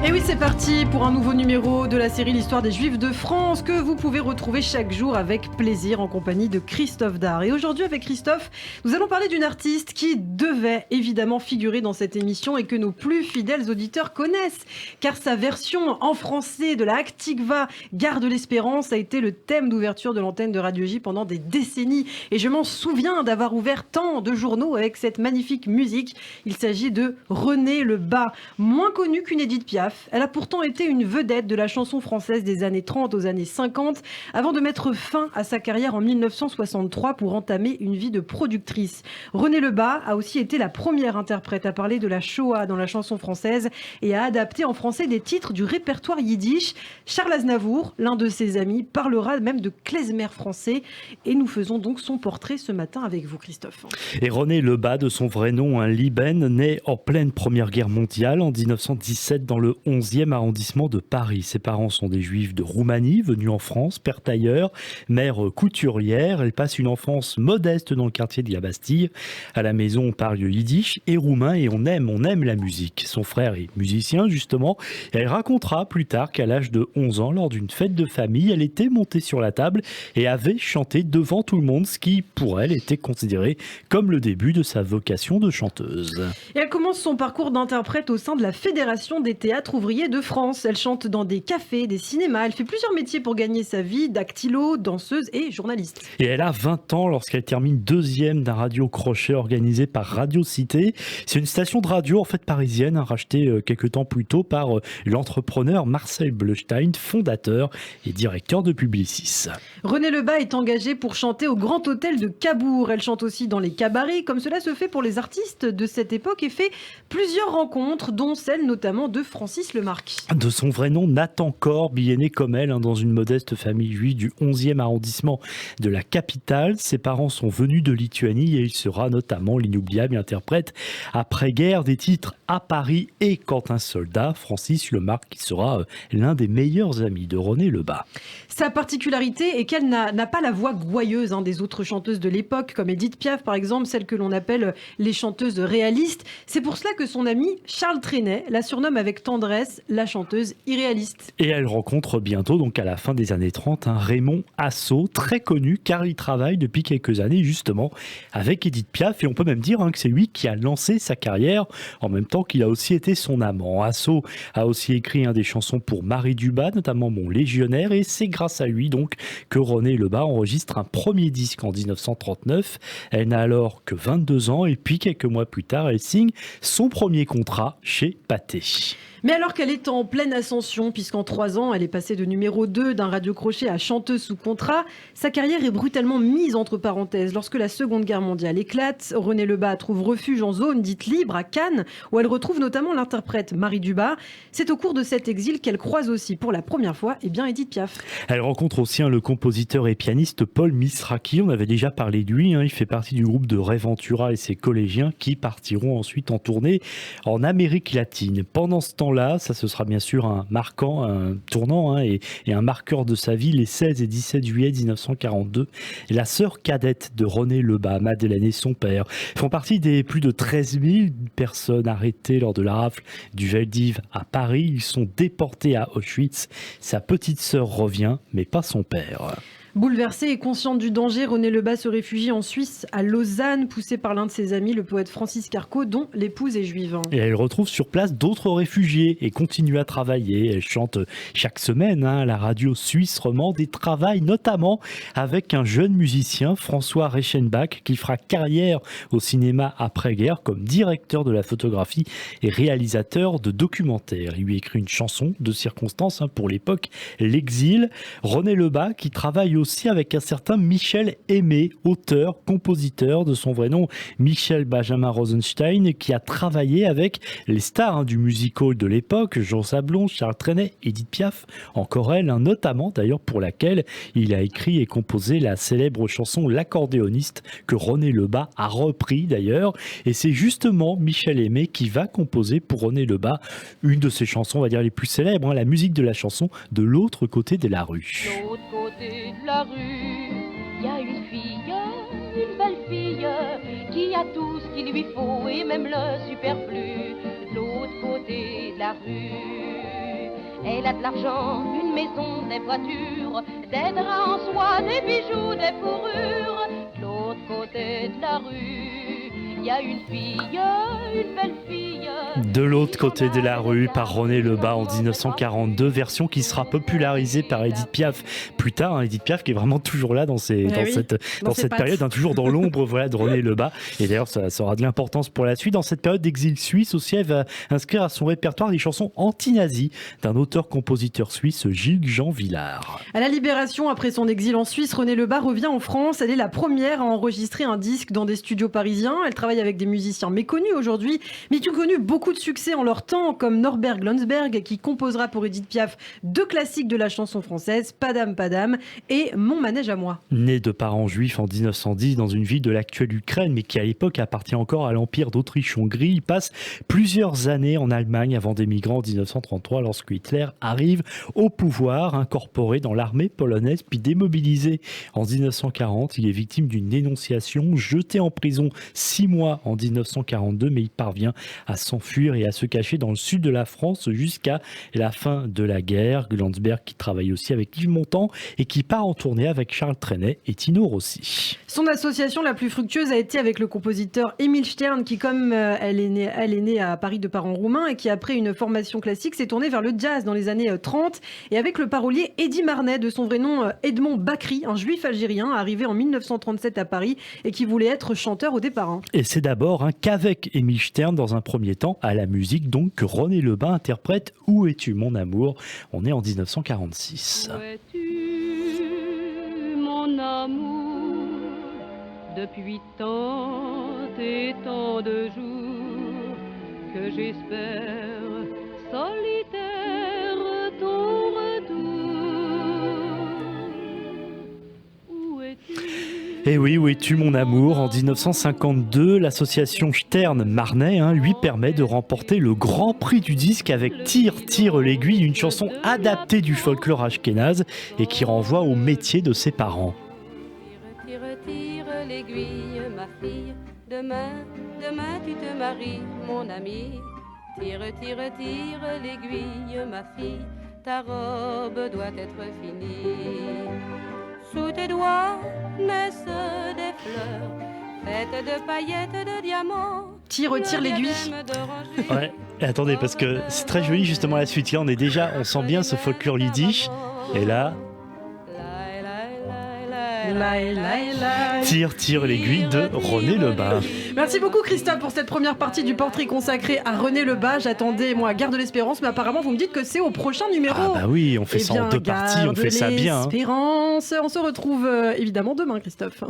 Et oui, c'est parti pour un nouveau numéro de la série L'Histoire des Juifs de France que vous pouvez retrouver chaque jour avec plaisir en compagnie de Christophe Dard. Et aujourd'hui avec Christophe, nous allons parler d'une artiste qui devait évidemment figurer dans cette émission et que nos plus fidèles auditeurs connaissent. Car sa version en français de la Haktikva, Garde l'Espérance, a été le thème d'ouverture de l'antenne de Radio J pendant des décennies. Et je m'en souviens d'avoir ouvert tant de journaux avec cette magnifique musique. Il s'agit de René Lebas, moins connue qu'une Édith Piaf. Elle a pourtant été une vedette de la chanson française des années 30 aux années 50 avant de mettre fin à sa carrière en 1963 pour entamer une vie de productrice. René Lebas a aussi été la première interprète à parler de la Shoah dans la chanson française et à adapter en français des titres du répertoire yiddish. Charles Aznavour, l'un de ses amis, parlera même de klezmer français et nous faisons donc son portrait ce matin avec vous, Christophe. Et René Lebas, de son vrai nom, un Liben, né en pleine Première Guerre mondiale en 1917 dans le 11e arrondissement de Paris. Ses parents sont des juifs de Roumanie, venus en France, père tailleur, mère couturière. Elle passe une enfance modeste dans le quartier de la Bastille. À la maison, on parle yiddish et roumain et on aime la musique. Son frère est musicien, justement. Et elle racontera plus tard qu'à l'âge de 11 ans, lors d'une fête de famille, elle était montée sur la table et avait chanté devant tout le monde, ce qui, pour elle, était considéré comme le début de sa vocation de chanteuse. Et elle commence son parcours d'interprète au sein de la Fédération des théâtres ouvriers de France. Elle chante dans des cafés, des cinémas. Elle fait plusieurs métiers pour gagner sa vie, dactylo, danseuse et journaliste. Et elle a 20 ans lorsqu'elle termine deuxième d'un radio-crochet organisé par Radio Cité. C'est une station de radio en fait parisienne, rachetée quelques temps plus tôt par l'entrepreneur Marcel Bleustein, fondateur et directeur de Publicis. René Lebas est engagée pour chanter au Grand Hôtel de Cabourg. Elle chante aussi dans les cabarets, comme cela se fait pour les artistes de cette époque, et fait plusieurs rencontres, dont celle notamment de Francis Lemarque. De son vrai nom, Nathan Korb, il est né comme elle, dans une modeste famille juive du 11e arrondissement de la capitale. Ses parents sont venus de Lituanie et il sera notamment l'inoubliable interprète après-guerre des titres À Paris et Quand un soldat, Francis Lemarque, qui sera l'un des meilleurs amis de René Lebas. Sa particularité est qu'elle n'a pas la voix gouailleuse des autres chanteuses de l'époque, comme Édith Piaf par exemple, celle que l'on appelle les chanteuses réalistes. C'est pour cela que son ami Charles Trenet la surnomme avec tendresse la chanteuse irréaliste. Et elle rencontre bientôt, donc à la fin des années 30, un Raymond Assau, très connu car il travaille depuis quelques années justement avec Édith Piaf et on peut même dire que c'est lui qui a lancé sa carrière en même temps qu'il a aussi été son amant. Assau a aussi écrit des chansons pour Marie Dubas, notamment Mon Légionnaire, et c'est grâce à lui donc que René Lebas enregistre un premier disque en 1939. Elle n'a alors que 22 ans et puis quelques mois plus tard, elle signe son premier contrat chez Pathé. Mais alors qu'elle est en pleine ascension, puisqu'en 3 ans, elle est passée de numéro 2 d'un radio-crochet à chanteuse sous contrat, sa carrière est brutalement mise entre parenthèses. Lorsque la Seconde Guerre mondiale éclate, René Lebas trouve refuge en zone dite libre à Cannes, où elle retrouve notamment l'interprète Marie Dubas. C'est au cours de cet exil qu'elle croise aussi pour la première fois Édith Piaf. Elle rencontre aussi le compositeur et pianiste Paul Misraki. On avait déjà parlé de lui. Il fait partie du groupe de Ray Ventura et ses collégiens qui partiront ensuite en tournée en Amérique latine. Pendant ce temps-là, ça ce sera bien sûr un tournant et un marqueur de sa vie, les 16 et 17 juillet 1942. Et la sœur cadette de René Lebas, Madeleine, et son père font partie des plus de 13 000 personnes arrêtées lors de la rafle du Veldiv à Paris. Ils sont déportés à Auschwitz. Sa petite sœur revient, mais pas son père. Bouleversée et consciente du danger, René Lebas se réfugie en Suisse, à Lausanne, poussée par l'un de ses amis, le poète Francis Carco, dont l'épouse est juive. Et elle retrouve sur place d'autres réfugiés et continue à travailler. Elle chante chaque semaine à la radio suisse romande et travaille notamment avec un jeune musicien, François Reichenbach, qui fera carrière au cinéma après-guerre comme directeur de la photographie et réalisateur de documentaires. Il lui écrit une chanson de circonstance pour l'époque, L'exil. René Lebas, qui travaille aussi avec un certain Michel Aimé, auteur, compositeur de son vrai nom, Michel Benjamin Rosenstein, qui a travaillé avec les stars du music-hall de l'époque, Jean Sablon, Charles Trenet, Édith Piaf, encore elle, notamment d'ailleurs pour laquelle il a écrit et composé la célèbre chanson L'accordéoniste, que René Lebas a repris d'ailleurs, et c'est justement Michel Aimé qui va composer pour René Lebas une de ses chansons, on va dire les plus célèbres, la musique de la chanson De l'autre côté de la rue. L'autre côté de la rue, il y a une fille, une belle fille, qui a tout ce qu'il lui faut et même le superflu. De l'autre côté de la la rue. Elle a de l'argent, une maison, des voitures, des draps en soie, des bijoux, des fourrures. De l'autre côté de la rue, il y a une fille, une belle fille. De l'autre côté de la rue, par René Lebas en 1942, version qui sera popularisée par Édith Piaf plus tard. Édith Piaf qui est vraiment toujours là dans cette période, toujours dans l'ombre voilà, de René Lebas. Et d'ailleurs, ça aura de l'importance pour la suite. Dans cette période d'exil suisse aussi, elle va inscrire à son répertoire des chansons anti-nazis d'un auteur-compositeur suisse, Gilles-Jean Villard. À la Libération, après son exil en Suisse, René Lebas revient en France. Elle est la première à enregistrer un disque dans des studios parisiens. Elle travaille avec des musiciens méconnus aujourd'hui, mais qui ont connu beaucoup de succès en leur temps, comme Norbert Glonsberg, qui composera pour Édith Piaf 2 classiques de la chanson française, Padam Padam et Mon manège à moi. Né de parents juifs en 1910 dans une ville de l'actuelle Ukraine, mais qui à l'époque appartient encore à l'Empire d'Autriche-Hongrie, il passe plusieurs années en Allemagne avant d'émigrer en 1933 lorsque Hitler arrive au pouvoir, incorporé dans l'armée polonaise, puis démobilisé en 1940. Il est victime d'une dénonciation, jeté en prison 6 mois en 1942, mais il parvient à s'enfuir et à se cacher dans le sud de la France jusqu'à la fin de la guerre. Glonsberg qui travaille aussi avec Yves Montand et qui part en tournée avec Charles Trenet et Tino Rossi. Son association la plus fructueuse a été avec le compositeur Emil Stern qui, comme elle est née à Paris de parents roumains et qui, après une formation classique, s'est tournée vers le jazz dans les années 30 et avec le parolier Eddy Marnet, de son vrai nom Edmond Bakri, un juif algérien arrivé en 1937 à Paris et qui voulait être chanteur au départ. Et c'est d'abord qu'avec Emil Stern, dans un premier temps, à la musique, donc, que René Lebas interprète Où es-tu mon amour ? On est en 1946. Où es-tu mon amour ? Depuis tant et tant de jours que j'espère solitaire ton retour. Où es-tu ? Et oui, Où es-tu mon amour ? En 1952, l'association Stern-Marnet lui permet de remporter le grand prix du disque avec Tire, tire l'aiguille, une chanson adaptée du folklore ashkénaze et qui renvoie au métier de ses parents. Tire, tire, tire l'aiguille, ma fille. Demain, demain tu te maries, mon ami. Tire, tire, tire l'aiguille, ma fille. Ta robe doit être finie. Sous tes doigts naissent des fleurs, faites de paillettes, de diamants. Tire l'aiguille. Ouais, et attendez, parce que c'est très joli justement la suite. Là, on sent bien ce folklore yiddish. Et là, Tire l'aiguille de René Lebas. Merci beaucoup Christophe pour cette première partie du portrait consacré à René Lebas. J'attendais, moi, Gare de l'Espérance, mais apparemment vous me dites que c'est au prochain numéro. Ah bah oui, on fait ça en 2 parties, on fait ça bien. L'Espérance, on se retrouve évidemment demain Christophe.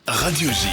Radio J.